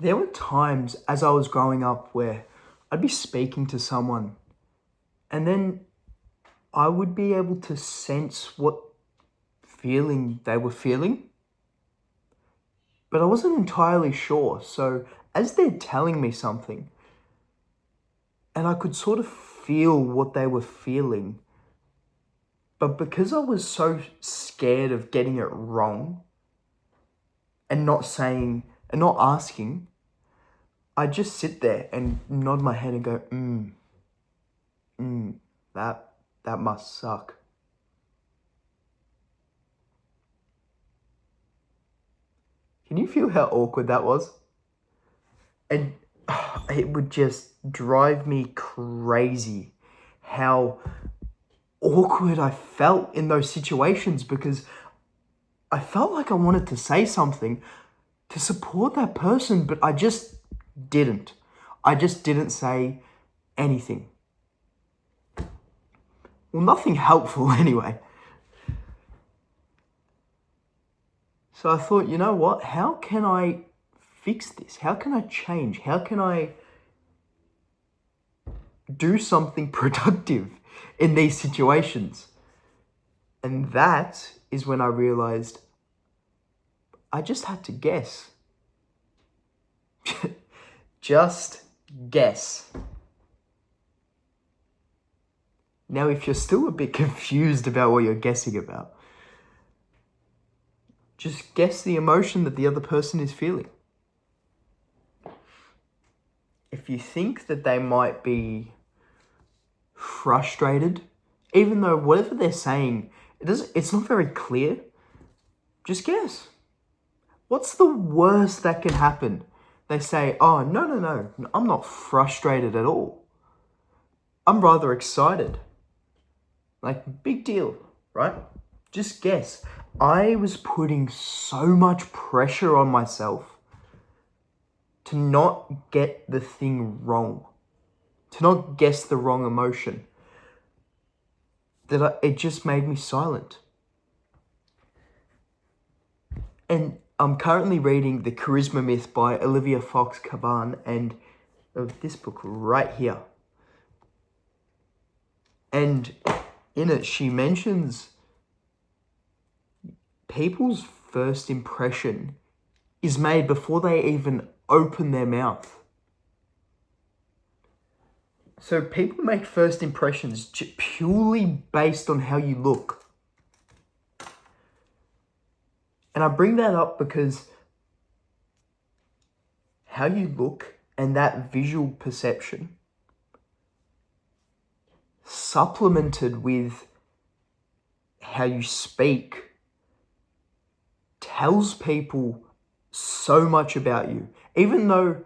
There were times as I was growing up where I'd be speaking to someone and then I would be able to sense what feeling they were feeling, but I wasn't entirely sure. So as they're telling me something and I could sort of feel what they were feeling, but because I was so scared of getting it wrong and not saying and not asking, I just sit there and nod my head and go, that must suck. Can you feel how awkward that was? And it would just drive me crazy how awkward I felt in those situations, because I felt like I wanted to say something to support that person, but I just didn't. I just didn't say anything. Well, nothing helpful anyway. So I thought, you know what? How can I fix this? How can I change? How can I do something productive in these situations? And that is when I realized I just had to guess. Just guess. Now, if you're still a bit confused about what you're guessing about, just guess the emotion that the other person is feeling. If you think that they might be frustrated, even though whatever they're saying, it's not very clear, just guess. What's the worst that can happen? They say, oh, no, I'm not frustrated at all. I'm rather excited. Like, big deal, right? Just guess. I was putting so much pressure on myself to not get the thing wrong, to not guess the wrong emotion, that it just made me silent. And I'm currently reading The Charisma Myth by Olivia Fox Cabane, and this book right here. And in it, she mentions people's first impression is made before they even open their mouth. So people make first impressions purely based on how you look. And I bring that up because how you look and that visual perception, supplemented with how you speak, tells people so much about you. Even though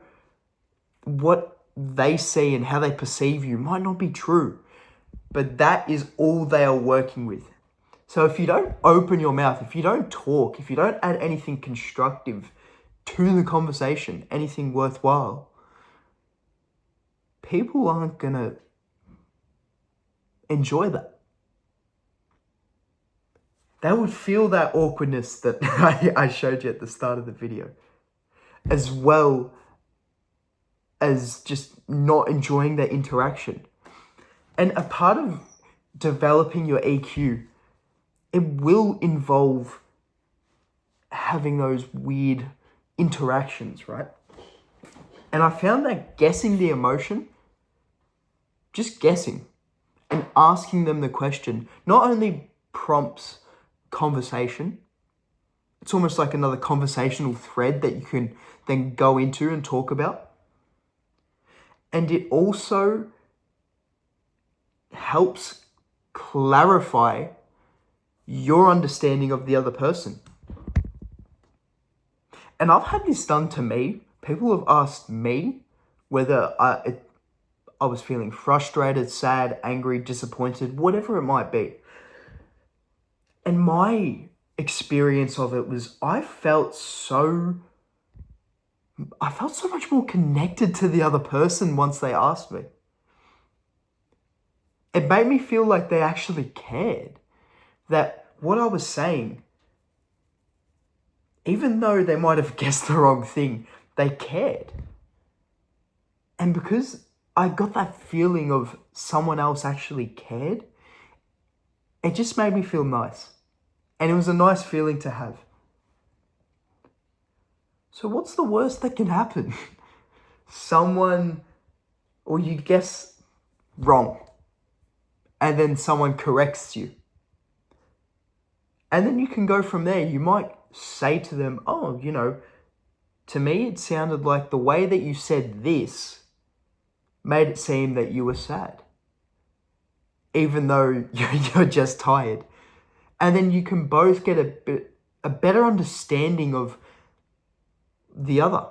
what they see and how they perceive you might not be true, but that is all they are working with. So if you don't open your mouth, if you don't talk, if you don't add anything constructive to the conversation, anything worthwhile, people aren't going to enjoy that. They would feel that awkwardness that I showed you at the start of the video, as well as just not enjoying that interaction. And a part of developing your EQ, it will involve having those weird interactions, right? And I found that guessing the emotion, just guessing and asking them the question, not only prompts conversation, it's almost like another conversational thread that you can then go into and talk about. And it also helps clarify your understanding of the other person. And I've had this done to me. People have asked me whether I was feeling frustrated, sad, angry, disappointed, whatever it might be. And my experience of it was I felt so much more connected to the other person once they asked me. It made me feel like they actually cared. That what I was saying, even though they might have guessed the wrong thing, They cared. And because I got that feeling of someone else actually cared, it just made me feel nice. And it was a nice feeling to have. So what's the worst that can happen? Someone, or you guess wrong, and then someone corrects you. And then you can go from there. You might say to them, oh, to me it sounded like the way that you said this made it seem that you were sad, even though you're just tired. And then you can both get a better understanding of the other,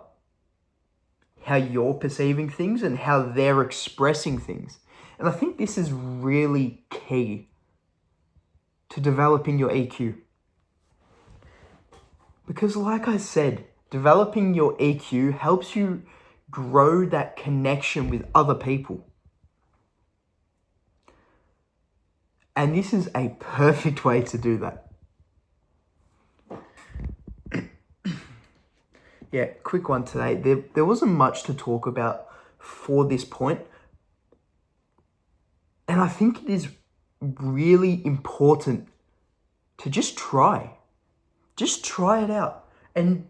how you're perceiving things and how they're expressing things. And I think this is really key to developing your EQ. Because like I said, developing your EQ helps you grow that connection with other people. And this is a perfect way to do that. Yeah, quick one today. There wasn't much to talk about for this point. And I think it is really important to just try. Just try it out. And,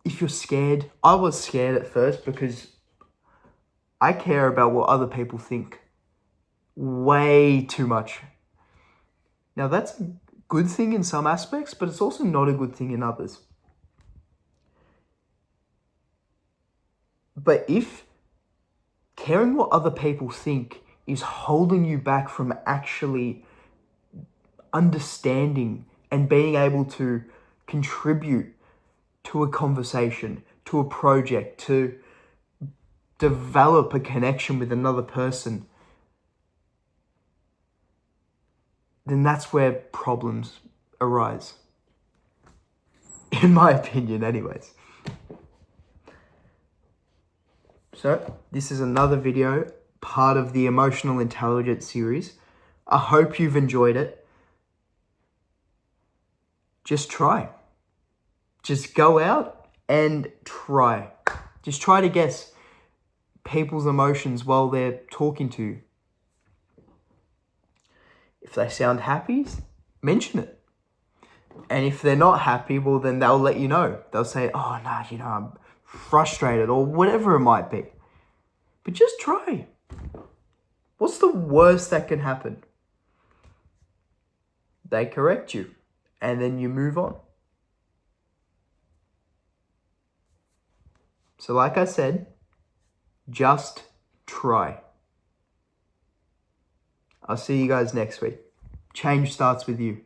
if you're scared, I was scared at first because I care about what other people think way too much. Now, that's a good thing in some aspects, but it's also not a good thing in others. But if caring what other people think is holding you back from actually understanding and being able to contribute to a conversation, to a project, to develop a connection with another person, then that's where problems arise. In my opinion, anyways. So, this is another video, part of the Emotional Intelligence series. I hope you've enjoyed it. Just try. Just go out and try. Just try to guess people's emotions while they're talking to you. If they sound happy, mention it. And if they're not happy, well, then they'll let you know. They'll say, oh, no, I'm frustrated, or whatever it might be. But just try. What's the worst that can happen? They correct you, and then you move on. So like I said, just try. I'll see you guys next week. Change starts with you.